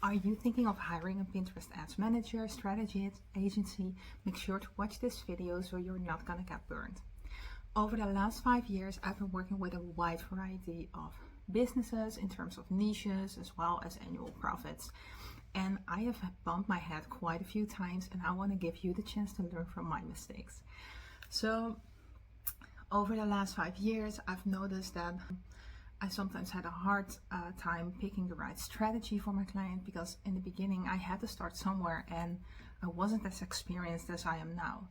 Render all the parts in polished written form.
Are you thinking of hiring a Pinterest ads manager, strategist, agency? Make sure to watch this video so you're not gonna get burned. Over the last 5 years, I've been working with a wide variety of businesses in terms of niches as well as annual profits. And I have bumped my head quite a few times, and I want to give you the chance to learn from my mistakes. So over the last 5 years, I've noticed that I sometimes had a hard time picking the right strategy for my client, because in the beginning I had to start somewhere and I wasn't as experienced as I am now.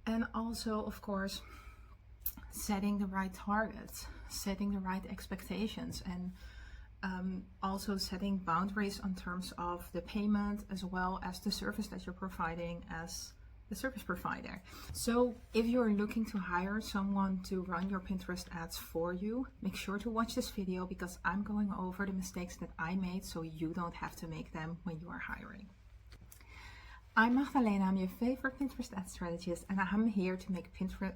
And also, of course, setting the right targets, setting the right expectations, and also setting boundaries in terms of the payment as well as the service that you're providing as the service provider. So if you're looking to hire someone to run your Pinterest ads for you, make sure to watch this video, because I'm going over the mistakes that I made so you don't have to make them when you are hiring. I'm Magdalena, I'm your favorite Pinterest ad strategist, and I'm here to make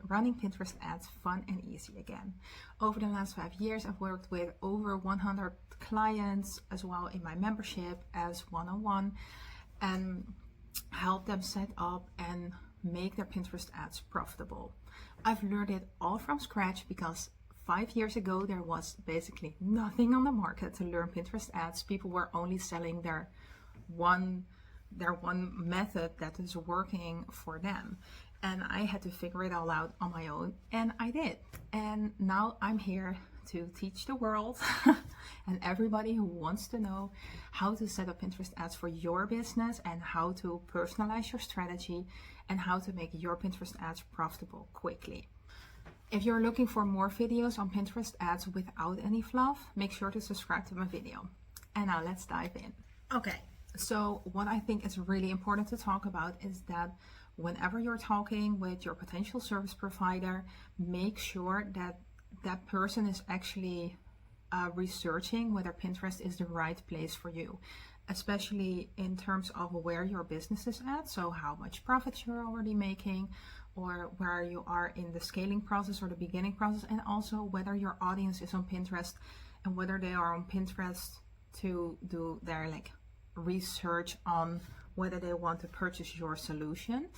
running Pinterest ads fun and easy again. Over the last 5 years, I've worked with over 100 clients as well in my membership as one-on-one, and help them set up and make their Pinterest ads profitable. I've learned it all from scratch, because 5 years ago there was basically nothing on the market to learn Pinterest ads. People were only selling their one method that is working for them, and I had to figure it all out on my own, and I did. And now I'm here to teach the world and everybody who wants to know how to set up Pinterest ads for your business, and how to personalize your strategy, and how to make your Pinterest ads profitable quickly. If you're looking for more videos on Pinterest ads without any fluff, make sure to subscribe to my video. And now let's dive in. Okay, so what I think is really important to talk about is that whenever you're talking with your potential service provider, make sure that that person is actually researching whether Pinterest is the right place for you, especially in terms of where your business is at, so how much profit you're already making, or where you are in the scaling process or the beginning process, and also whether your audience is on Pinterest and whether they are on Pinterest to do their research on whether they want to purchase your solution,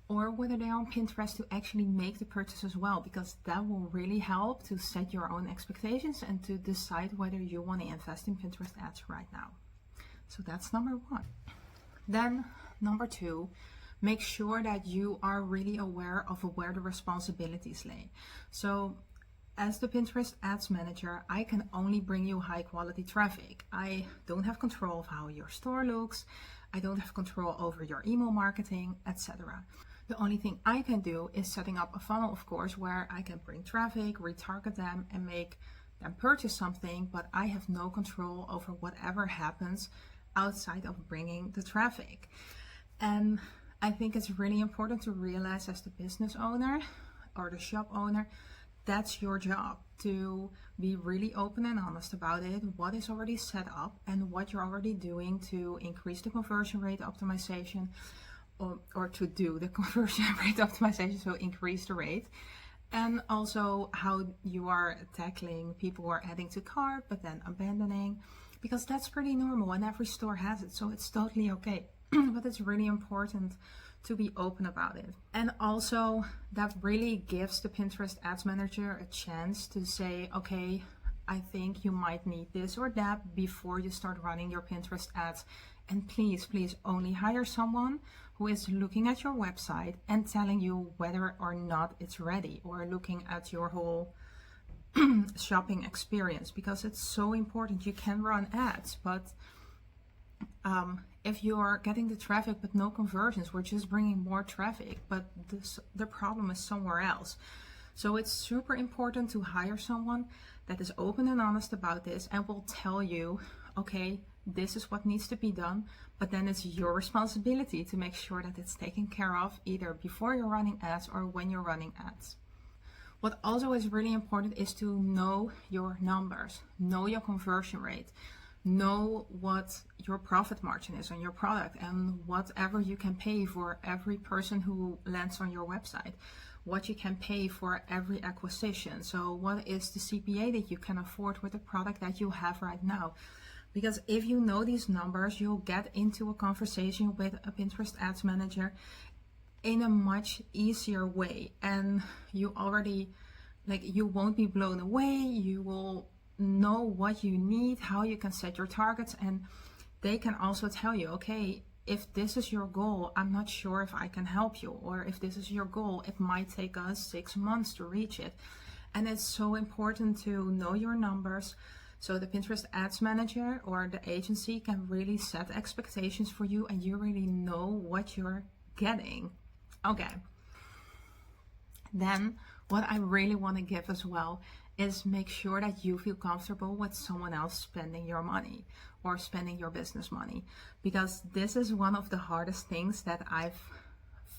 or whether they are on Pinterest to actually make the purchase as well, because that will really help to set your own expectations and to decide whether you want to invest in Pinterest ads right now. So that's number one. Then number two, make sure that you are really aware of where the responsibilities lay. So as the Pinterest ads manager, I can only bring you high quality traffic. I don't have control of how your store looks. I don't have control over your email marketing, etc. The only thing I can do is setting up a funnel, of course, where I can bring traffic, retarget them, and make them purchase something, but I have no control over whatever happens outside of bringing the traffic. And I think it's really important to realize, as the business owner or the shop owner, that's your job, to be really open and honest about it, what is already set up and what you're already doing to increase the conversion rate optimization, or to do the conversion rate optimization, so increase the rate, and also how you are tackling people who are adding to cart but then abandoning, because that's pretty normal and every store has it, so it's totally okay. But it's really important to be open about it. And also that really gives the Pinterest ads manager a chance to say, okay, I think you might need this or that before you start running your Pinterest ads. And please only hire someone who is looking at your website and telling you whether or not it's ready, or looking at your whole shopping experience, because it's so important. You can run ads, but if you're getting the traffic but no conversions, we're just bringing more traffic, but the problem is somewhere else. So it's super important to hire someone that is open and honest about this and will tell you, okay, this is what needs to be done, but then it's your responsibility to make sure that it's taken care of either before you're running ads or when you're running ads. What also is really important is to know your numbers, know your conversion rate, know what your profit margin is on your product, and whatever you can pay for every person who lands on your website, what you can pay for every acquisition. So what is the CPA that you can afford with the product that you have right now? Because if you know these numbers, you'll get into a conversation with a Pinterest ads manager in a much easier way, and you already, like, you won't be blown away. You will know what you need, how you can set your targets, and they can also tell you, okay, if this is your goal, I'm not sure if I can help you, or if this is your goal, it might take us 6 months to reach it. And it's so important to know your numbers, so the Pinterest ads manager or the agency can really set expectations for you, and you really know what you're getting. Okay. Then what I really want to give as well is make sure that you feel comfortable with someone else spending your money or spending your business money, because this is one of the hardest things that I've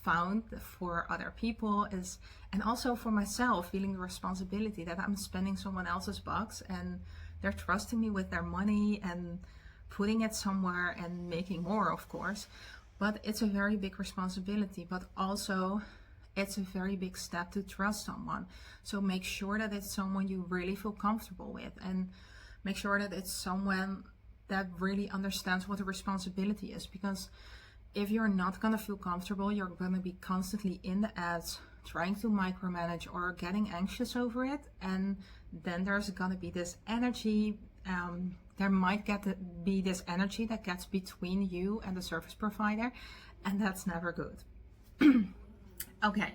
found for other people, is, and also for myself, feeling the responsibility that I'm spending someone else's bucks and they're trusting me with their money and putting it somewhere and making more, of course. But it's a very big responsibility, but also it's a very big step to trust someone. So make sure that it's someone you really feel comfortable with, and make sure that it's someone that really understands what the responsibility is. Because if you're not going to feel comfortable, you're going to be constantly in the ads trying to micromanage or getting anxious over it, and then there's going to be this energy, there might be this energy that gets between you and the service provider, and that's never good. Okay.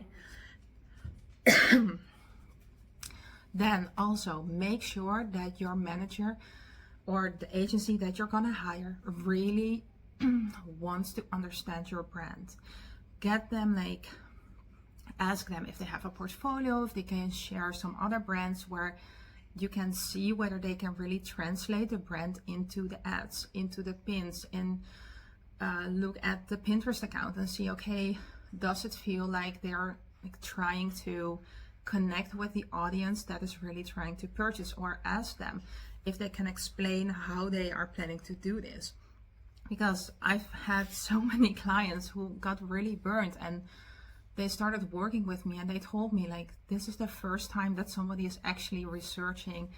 Then also make sure that your manager or the agency that you're gonna hire really wants to understand your brand. Get them, like, ask them if they have a portfolio, if they can share some other brands where you can see whether they can really translate the brand into the ads, into the pins, and look at the Pinterest account and see, okay, does it feel like they're, like, trying to connect with the audience that is really trying to purchase, or ask them if they can explain how they are planning to do this. Because I've had so many clients who got really burned, and they started working with me and they told me, like, this is the first time that somebody is actually researching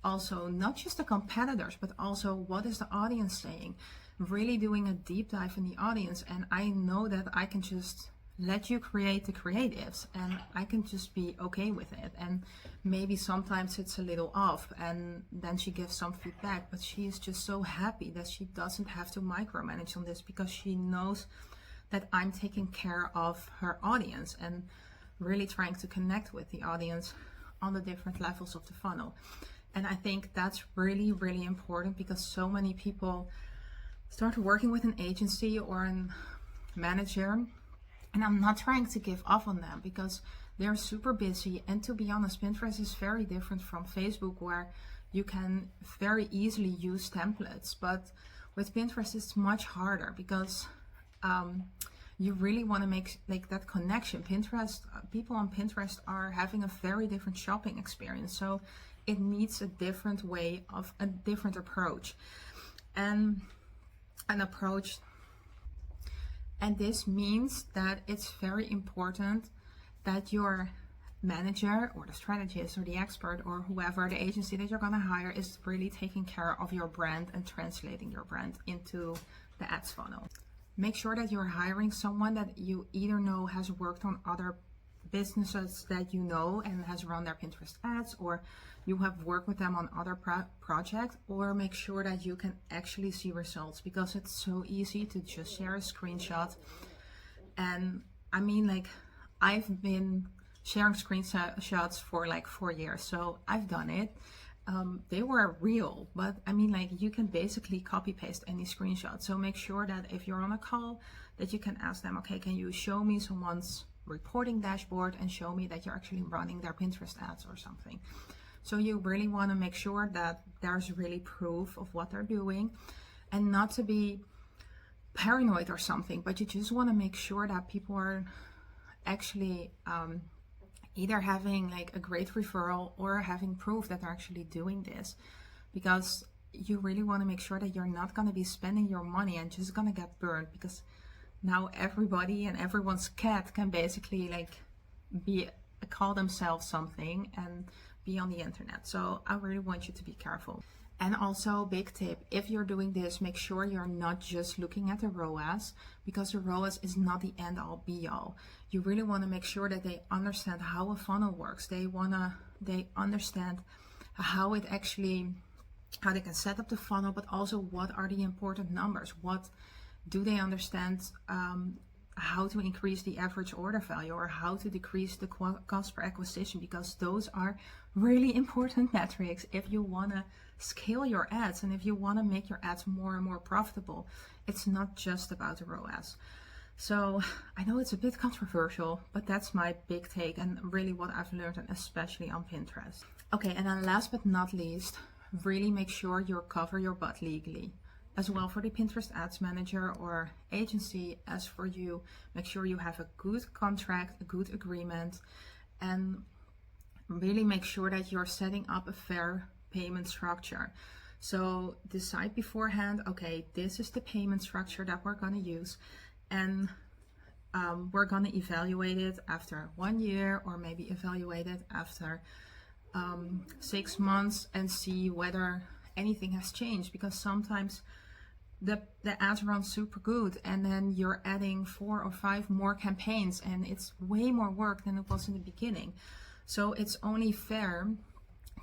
also not just the competitors, but also what is the audience saying, really doing a deep dive in the audience. And I know that I can just let you create the creatives and I can just be okay with it. And maybe sometimes it's a little off, and then she gives some feedback, but she is just so happy that she doesn't have to micromanage on this, because she knows that I'm taking care of her audience and really trying to connect with the audience on the different levels of the funnel. And I think that's really, really important, because so many people start working with an agency or a manager, and I'm not trying to give up on them because they're super busy. And to be honest, Pinterest is very different from Facebook, where you can very easily use templates. But with Pinterest, it's much harder, because you really want to make, like, that connection. Pinterest, people on Pinterest are having a very different shopping experience, so it needs a different way of a different approach, and an approach. And this means that it's very important that your manager or the strategist or the expert or whoever, the agency that you're going to hire, is really taking care of your brand and translating your brand into the ads funnel. Make sure that you're hiring someone that you either know has worked on other businesses that you know and has run their Pinterest ads, or you have worked with them on other projects, or make sure that you can actually see results, because it's so easy to just share a screenshot. And I mean, like, I've been sharing screenshots for like 4 years, so I've done it. They were real, but I mean, like, you can basically copy paste any screenshot. So make sure that if you're on a call, that you can ask them, okay, can you show me someone's reporting dashboard and show me that you're actually running their Pinterest ads or something. So you really want to make sure that there's really proof of what they're doing, and not to be paranoid or something, but you just want to make sure that people are actually either having like a great referral or having proof that they're actually doing this, because you really want to make sure that you're not going to be spending your money and just going to get burned, because now everybody and everyone's cat can basically like call themselves something and be on the internet. So I really want you to be careful. And also, big tip, if you're doing this, make sure you're not just looking at the ROAS, because the ROAS is not the end all be all. You really want to make sure that they understand how a funnel works. They understand how it actually, how they can set up the funnel, but also what are the important numbers? What do they understand? How to increase the average order value, or how to decrease the cost per acquisition, because those are really important metrics if you want to scale your ads and if you want to make your ads more and more profitable. It's not just about the ROAS. So I know it's a bit controversial, but that's my big take and really what I've learned, and especially on Pinterest. Okay, and then last but not least, really make sure you cover your butt legally. As well for the Pinterest Ads Manager or agency as for you, make sure you have a good contract, a good agreement, and really make sure that you're setting up a fair payment structure. So decide beforehand, okay, this is the payment structure that we're going to use, and we're going to evaluate it after 1 year, or maybe evaluate it after 6 months and see whether anything has changed, because sometimes the ads run super good and then you're adding 4 or 5 more campaigns and it's way more work than it was in the beginning. So it's only fair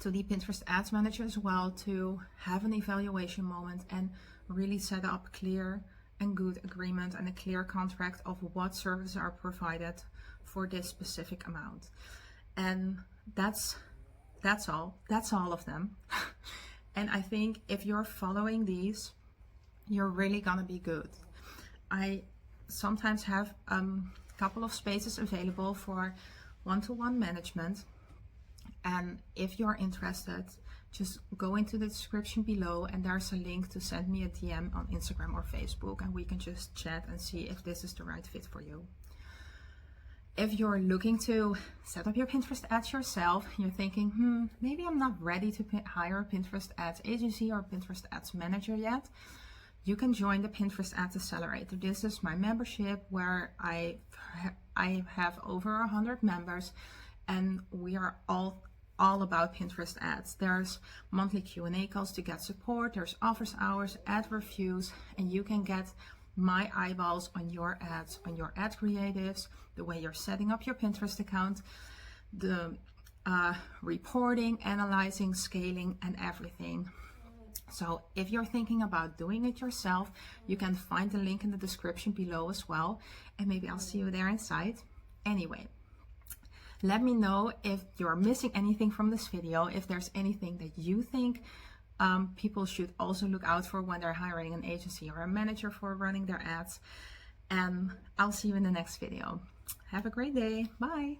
to the Pinterest Ads Manager as well to have an evaluation moment and really set up clear and good agreement and a clear contract of what services are provided for this specific amount. And that's all of them. And I think if you're following these, you're really gonna be good. I sometimes have a couple of spaces available for one-to-one management, and if you're interested, just go into the description below and there's a link to send me a DM on Instagram or Facebook, and we can just chat and see if this is the right fit for you. If you're looking to set up your Pinterest ads yourself, you're thinking, maybe I'm not ready to hire a Pinterest ads agency or Pinterest ads manager yet, you can join the Pinterest Ads Accelerator. This is my membership where I have over 100 members, and we are all about Pinterest ads. There's monthly Q&A calls to get support, there's offers hours, ad reviews, and you can get my eyeballs on your ads, on your ad creatives, the way you're setting up your Pinterest account, the reporting, analyzing, scaling, and everything. So if you're thinking about doing it yourself, you can find the link in the description below as well, and maybe I'll see you there inside. Anyway, let me know if you're missing anything from this video, if there's anything that you think people should also look out for when they're hiring an agency or a manager for running their ads. And I'll see you in the next video. Have a great day. Bye.